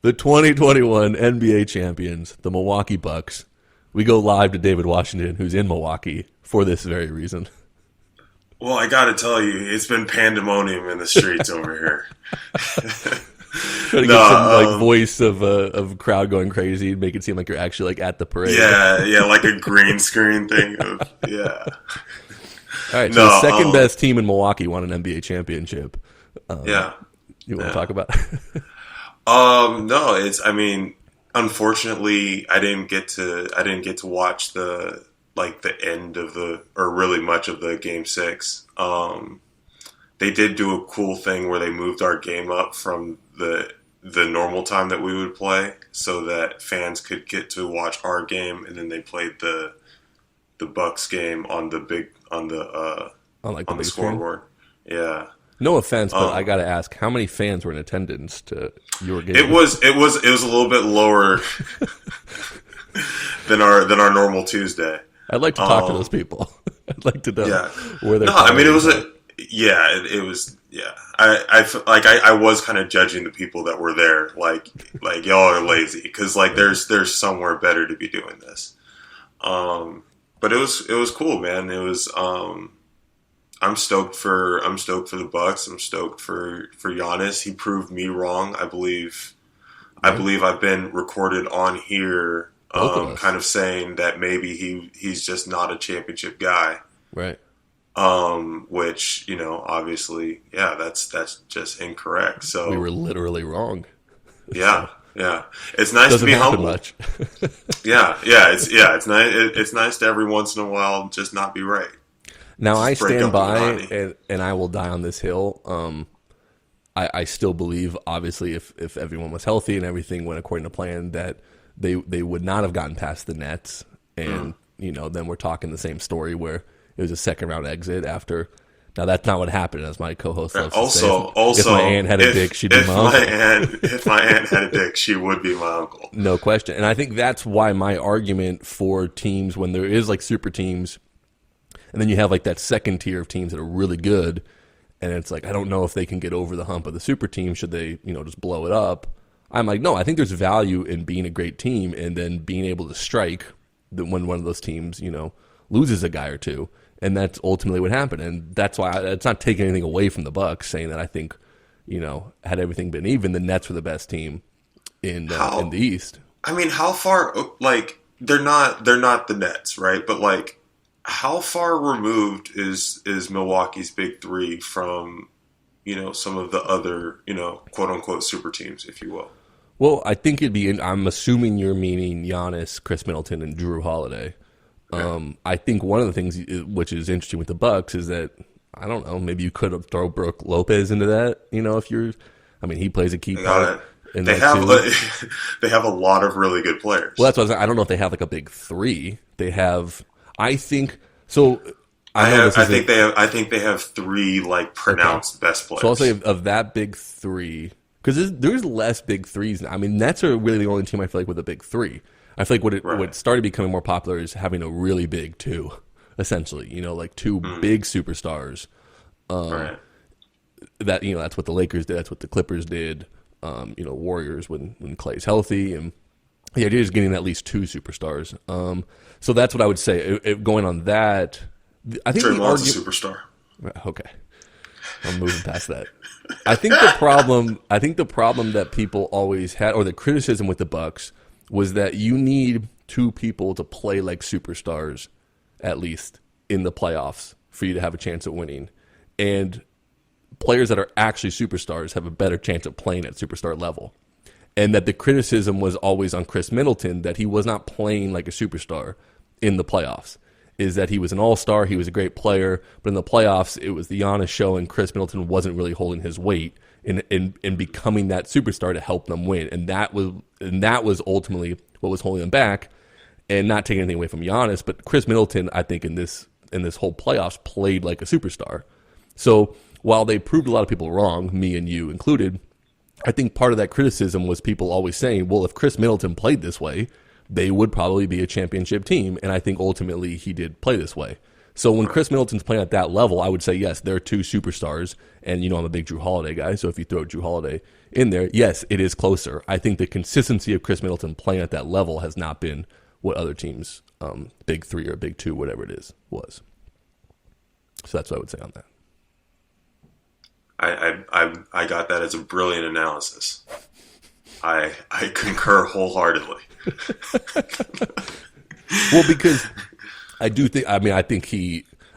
The 2021 NBA champions, the Milwaukee Bucks. We go live to David Washington, who's in Milwaukee, for this very reason. Well, I got to tell you, it's been pandemonium in the streets over here. Trying to get some voice of crowd going crazy and make it seem like you're actually like at the parade. Yeah, like a green screen thing. Yeah. All right, so the second best team in Milwaukee won an NBA championship. Yeah. You want to talk about it? No, I mean, unfortunately, I didn't get to watch the end of or really much of the game 6. They did do a cool thing where they moved our game up from the normal time that we would play so that fans could get to watch our game, and then they played the Bucks game on the scoreboard. Yeah. No offense, but I got to ask, how many fans were in attendance to your game? It was a little bit lower than our normal Tuesday. I'd like to talk to those people. I'd like to know where they're. No, I mean it was it was. I was kind of judging the people that were there, like y'all are lazy because there's somewhere better to be doing this. But it was cool, man. It was. I'm stoked for the Bucks. I'm stoked for Giannis. He proved me wrong. I believe I've been recorded on here, kind of saying that maybe he's just not a championship guy. Right. Which, obviously, that's just incorrect. So we were literally wrong. Yeah. It's nice to be humble. Much. It's nice. It's nice to every once in a while just not be right. Now, I stand by, and I will die on this hill. I still believe, obviously, if everyone was healthy and everything went according to plan, that they would not have gotten past the Nets. And, then we're talking the same story where it was a second-round exit after. Now, that's not what happened, as my co-host loves to say. If my aunt had a dick, she'd be my uncle. If my aunt had a dick, she would be my uncle. No question. And I think that's why my argument for teams, when there is, super teams, and then you have that second tier of teams that are really good, and it's I don't know if they can get over the hump of the super team. Should they, just blow it up? I'm no, I think there's value in being a great team and then being able to strike when one of those teams, loses a guy or two, and that's ultimately what happened. And that's why it's not taking anything away from the Bucks, saying that I think, had everything been even, the Nets were the best team in the East. I mean, how far? They're not the Nets, right? But how far removed is Milwaukee's big three from, some of the other, quote unquote super teams, if you will? Well, I think I'm assuming you're meaning Giannis, Chris Middleton, and Drew Holiday. I think one of the things which is interesting with the Bucks is that, I don't know, maybe you could throw Brook Lopez into that, he plays a key part. They have a lot of really good players. Well, that's what I don't know if they have a big three. They have. I think so. I think they have three pronounced best players. So I'll say of that big three, because there's less big threes now. Nets are really the only team I feel with a big three. I feel what started becoming more popular is having a really big two, essentially. Two big superstars. Right. That that's what the Lakers did. That's what the Clippers did. Warriors when Clay's healthy, and the idea is getting at least two superstars. So that's what I would say. Going on that, I think Draymond's a superstar. Okay, I'm moving past that. I think the problem that people always had, or the criticism with the Bucks, was that you need two people to play like superstars, at least in the playoffs, for you to have a chance at winning, and players that are actually superstars have a better chance of playing at superstar level. And that the criticism was always on Chris Middleton, that he was not playing like a superstar in the playoffs. Is that he was an all-star, he was a great player, but in the playoffs, it was the Giannis show, and Chris Middleton wasn't really holding his weight in becoming that superstar to help them win. And that was ultimately what was holding them back, and not taking anything away from Giannis, but Chris Middleton, I think, in this whole playoffs, played like a superstar. So while they proved a lot of people wrong, me and you included, I think part of that criticism was people always saying, well, if Chris Middleton played this way, they would probably be a championship team. And I think ultimately he did play this way. So when Chris Middleton's playing at that level, I would say, yes, there are two superstars. And, I'm a big Drew Holiday guy. So if you throw Drew Holiday in there, yes, it is closer. I think the consistency of Chris Middleton playing at that level has not been what other teams, big three or big two, whatever it is, was. So that's what I would say on that. I got that as a brilliant analysis. I concur wholeheartedly. Well, because I think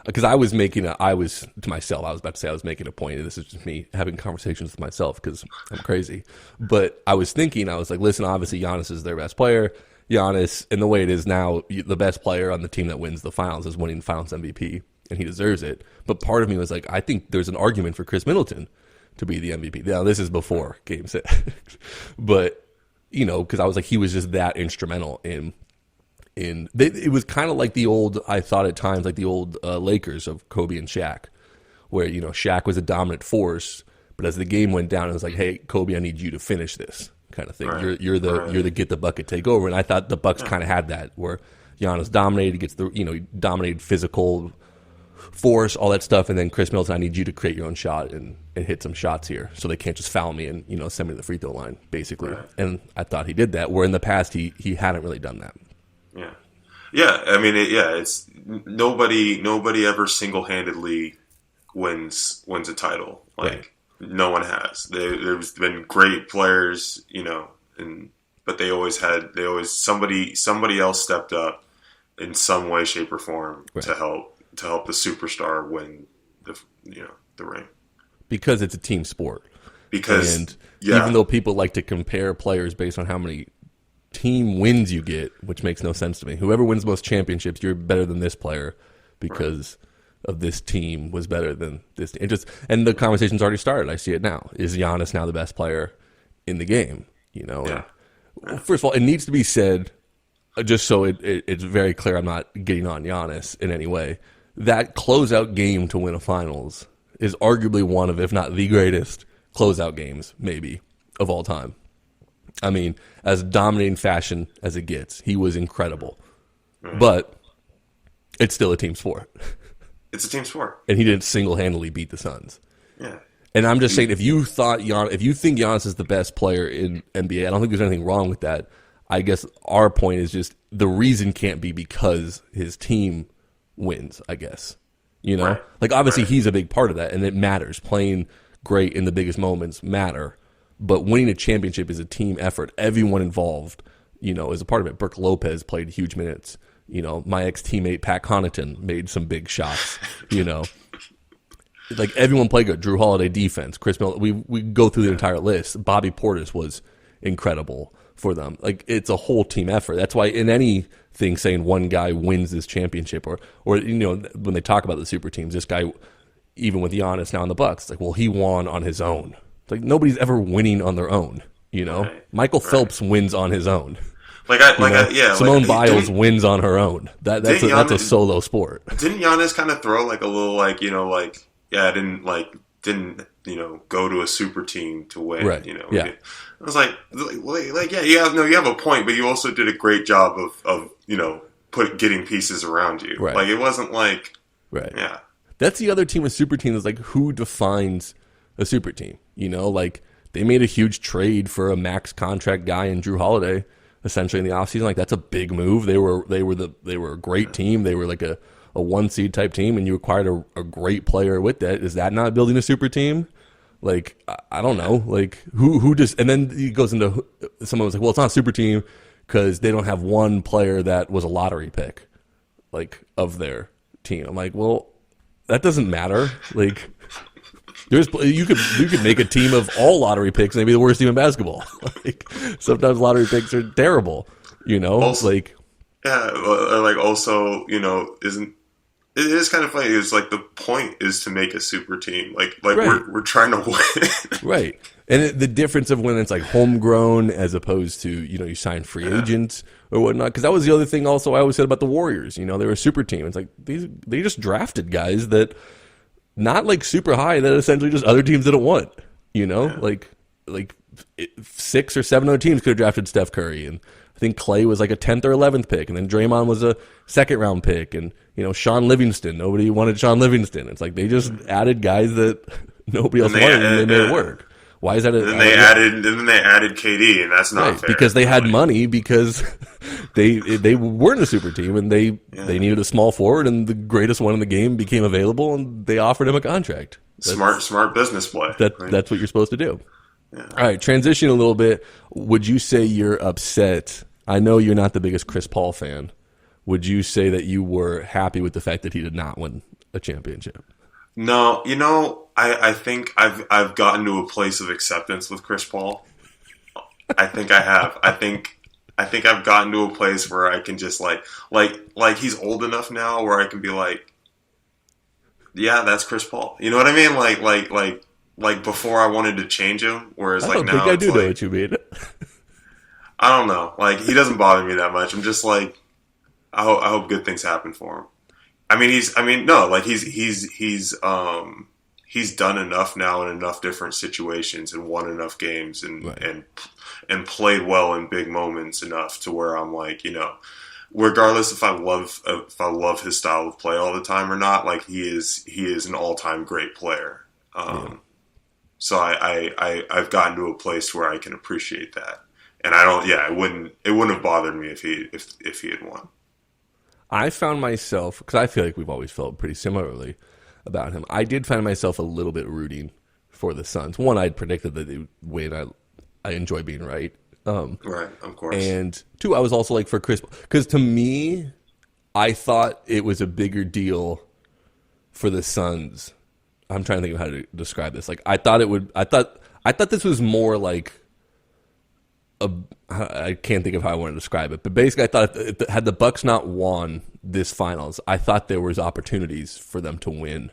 because I was making I was about to say I was making a point, and this is just me having conversations with myself because I'm crazy. But I was thinking, I was like, listen, obviously Giannis is their best player. Giannis, and the way it is now, the best player on the team that wins the finals is winning Finals MVP, and he deserves it. But part of me was like, I think there's an argument for Chris Middleton to be the MVP. Now, this is before Game 6. But, because I was like, he was just that instrumental it was kind of like I thought at times, like the old Lakers of Kobe and Shaq, where, Shaq was a dominant force, but as the game went down, it was like, hey, Kobe, I need you to finish this kind of thing. Right. You're the get the bucket, take over. And I thought the Bucks kind of had that, where Giannis dominated, he dominated physical force, all that stuff, and then Chris Middleton, I need you to create your own shot and hit some shots here, so they can't just foul me and send me to the free throw line, basically. Right. And I thought he did that, where in the past he hadn't really done that. Yeah. I mean, it's nobody ever single handedly wins a title. Like no one has. There's been great players, but somebody else stepped up in some way, shape, or form to help the superstar win the ring. Because it's a team sport. Even though people like to compare players based on how many team wins you get, which makes no sense to me. Whoever wins most championships, you're better than this player because of this team was better than this. And the conversation's already started. I see it now. Is Giannis now the best player in the game? First of all, it needs to be said, just so it's very clear I'm not getting on Giannis in any way, that closeout game to win a finals is arguably one of, if not the greatest, closeout games, maybe, of all time. I mean, as dominating fashion as it gets, he was incredible. But it's still a team sport. It's a team sport. And he didn't single-handedly beat the Suns. Yeah. And I'm just saying, if you think Giannis is the best player in NBA, I don't think there's anything wrong with that. I guess our point is just the reason can't be because his team wins, I guess. Like, obviously, he's a big part of that, and it matters. Playing great in the biggest moments matter. But winning a championship is a team effort. Everyone involved, is a part of it. Brook Lopez played huge minutes. My ex-teammate Pat Connaughton made some big shots. Like everyone played good. Drew Holiday defense. Chris Middleton. We go through the entire list. Bobby Portis was incredible for them. Like it's a whole team effort. That's why in anything saying one guy wins this championship or when they talk about the super teams, this guy, even with Giannis now in the Bucks, it's like, well, he won on his own. Like nobody's ever winning on their own, Michael Phelps wins on his own. Simone Biles wins on her own. That's a solo sport. Didn't Giannis kind of throw like a little I didn't go to a super team to win. Right. I was like you have a point, but you also did a great job of getting pieces around you. Right. Like it wasn't like yeah. That's the other team with super teams. Is like who defines a super team? Like they made a huge trade for a max contract guy in Drew Holiday, essentially in the offseason. Like that's a big move. They were a great team. They were like a 1 seed type team, and you acquired a great player with that. Is that not building a super team? Like I don't know. Like who just and then he goes into someone was like, well, it's not a super team because they don't have one player that was a lottery pick, like of their team. I'm like, well, that doesn't matter. Like. You could make a team of all lottery picks and they'd be the worst team in basketball. Like sometimes lottery picks are terrible, Also, like isn't it is kind of funny. It's like the point is to make a super team. Like right. we're trying to win. Right. And the difference of when it's like homegrown as opposed to, you sign free agents or whatnot. Because that was the other thing also I always said about the Warriors. They were a super team. It's like they just drafted guys that not like super high that essentially just other teams didn't want. Like 6 or 7 other teams could have drafted Steph Curry and I think Clay was like a 10th or 11th pick, and then Draymond was a second round pick, and Sean Livingston. Nobody wanted Sean Livingston. It's like they just added guys that nobody else wanted, and they made it work. Why is that? Then they added KD, and that's not fair. Because they had money, because they weren't a super team, and they needed a small forward, and the greatest one in the game became available, and they offered him a contract. Smart business play. That's what you're supposed to do. Yeah. All right, transition a little bit. Would you say you're upset? I know you're not the biggest Chris Paul fan. Would you say that you were happy with the fact that he did not win a championship? No, I think I've gotten to a place of acceptance with Chris Paul. I think I have. I think I've gotten to a place where I can just like he's old enough now where I can be like, yeah, that's Chris Paul. You know what I mean? Like before I wanted to change him, whereas I don't think I do know what you mean. I don't know. Like, he doesn't bother me that much. I'm just like, I hope good things happen for him. He's done enough now in enough different situations and won enough games and played well in big moments enough to where I'm like, regardless if I love his style of play all the time or not, like he is an all-time great player. So I've gotten to a place where I can appreciate that. And it wouldn't have bothered me if he had won. I found myself, because I feel like we've always felt pretty similarly about him, I did find myself a little bit rooting for the Suns. One, I'd predicted that they'd win. I enjoy being right. Right, of course. And two, I was also like for Chris, because to me, I thought it was a bigger deal for the Suns. I'm trying to think of how to describe this. Like, I thought this was more like I can't think of how I want to describe it, but basically I thought had the Bucks not won this finals, I thought there was opportunities for them to win,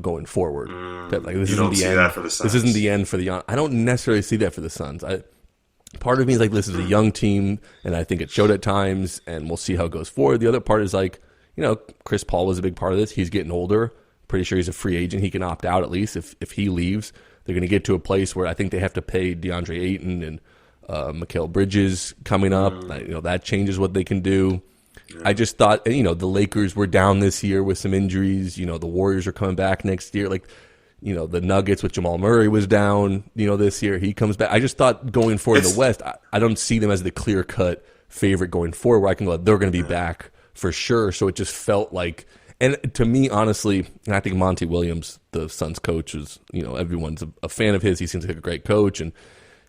going forward. This isn't the end. This isn't the end for the. I don't necessarily see that for the Suns. Part of me is like, this is a young team, and I think it showed at times, and we'll see how it goes forward. The other part is like, Chris Paul was a big part of this. He's getting older. Pretty sure he's a free agent. He can opt out at least if he leaves. They're going to get to a place where I think they have to pay DeAndre Ayton and Mikal Bridges coming up. That changes what they can do. Yeah. I just thought, the Lakers were down this year with some injuries. The Warriors are coming back next year. Like, the Nuggets with Jamal Murray was down, this year. He comes back. I just thought going forward in the West, I don't see them as the clear-cut favorite going forward where I can go, they're going to be back for sure. So it just felt like, and to me, honestly, and I think Monty Williams, the Suns coach, is, everyone's a fan of his. He seems like a great coach, and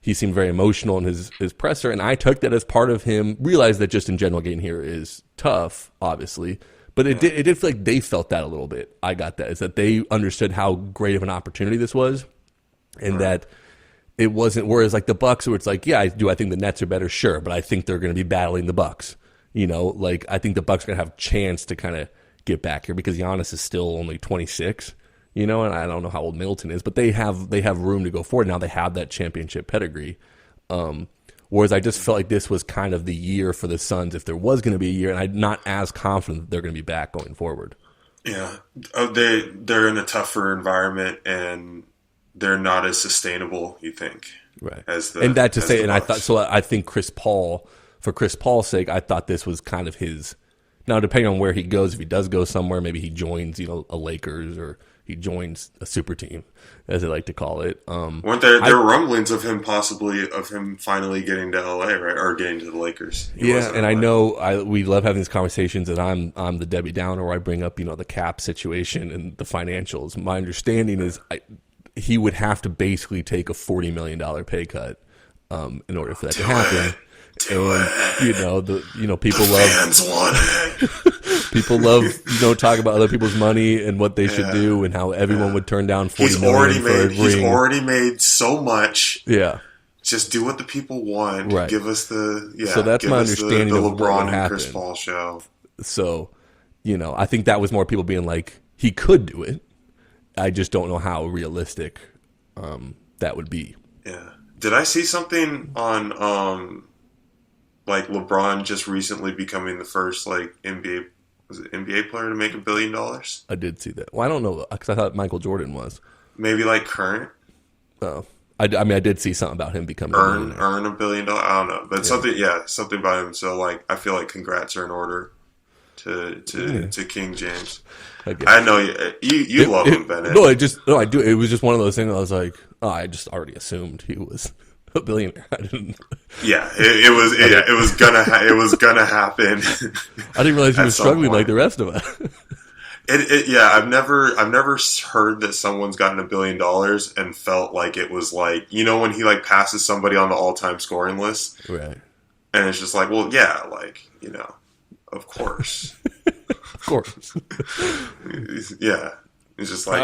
he seemed very emotional in his presser, and I took that as part of him. Realized that just in general getting here is tough, obviously, but it did feel like they felt that a little bit. I got that, is that they understood how great of an opportunity this was, and that it wasn't. Whereas like the Bucks, where it's like, yeah, I think the Nets are better, sure, but I think they're going to be battling the Bucks. Like I think the Bucks are going to have a chance to kind of get back here because Giannis is still only 26. And I don't know how old Middleton is, but they have room to go forward. Now they have that championship pedigree. Whereas I just felt like this was kind of the year for the Suns, if there was going to be a year, and I'm not as confident that they're going to be back going forward. Yeah. They're in a tougher environment, and they're not as sustainable, you think. Right. I think Chris Paul, for Chris Paul's sake, I thought this was kind of his. Now, depending on where he goes, if he does go somewhere, maybe he joins, a Lakers, or he joins a super team, as they like to call it. Weren't there rumblings of him finally getting to LA, right, or getting to the Lakers? And I know we love having these conversations, and I'm the Debbie Downer where I bring up the cap situation and the financials. My understanding is he would have to basically take a $40 million pay cut in order for that to happen. And people love talk about other people's money and what they should do and how everyone would turn down $40 million for a ring. He's already made so much. Yeah, just do what the people want. Right. Give us the So that's my understanding the of LeBron what and happened. Chris Paul show. So, I think that was more people being like, he could do it. I just don't know how realistic that would be. Yeah. Did I see something on like LeBron just recently becoming the first NBA player to make $1 billion? I did see that. Well, I don't know, because I thought Michael Jordan was. Maybe like current. Oh, I mean, I did see something about him becoming a millionaire. Earn $1 billion. I don't know, but something about him. So like, I feel like congrats are in order to King James. I know you love him, Bennett. No, I do. It was just one of those things. I was like, oh, I just already assumed he was a billionaire. I didn't. Yeah, it was gonna happen. I didn't realize he was struggling like the rest of us. I've never heard that someone's gotten $1 billion and felt like it was like, you know, when he like passes somebody on the all-time scoring list, right? And it's just like, well, yeah, like, you know, of course, of course, yeah. It's just like,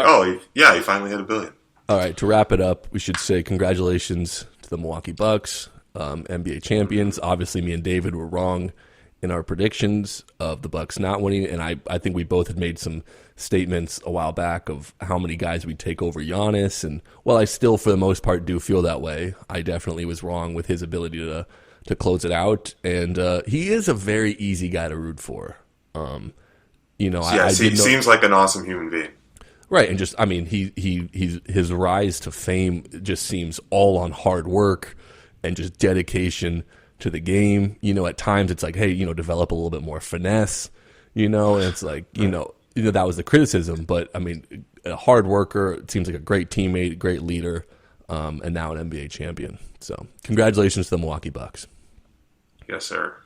he finally hit $1 billion. All right, to wrap it up, we should say congratulations to the Milwaukee Bucks, NBA champions. Obviously, me and David were wrong in our predictions of the Bucks not winning, and I think we both had made some statements a while back of how many guys we'd take over Giannis, and while I still, for the most part, do feel that way, I definitely was wrong with his ability to close it out, and he is a very easy guy to root for. You know, he seems like an awesome human being. Right, and just, I mean, his rise to fame just seems all on hard work and just dedication to the game. You know, at times it's like, hey, you know, develop a little bit more finesse, you know, and it's like, you know, that was the criticism, but I mean, a hard worker, it seems like a great teammate, great leader, and now an NBA champion. So congratulations to the Milwaukee Bucks. Yes, sir.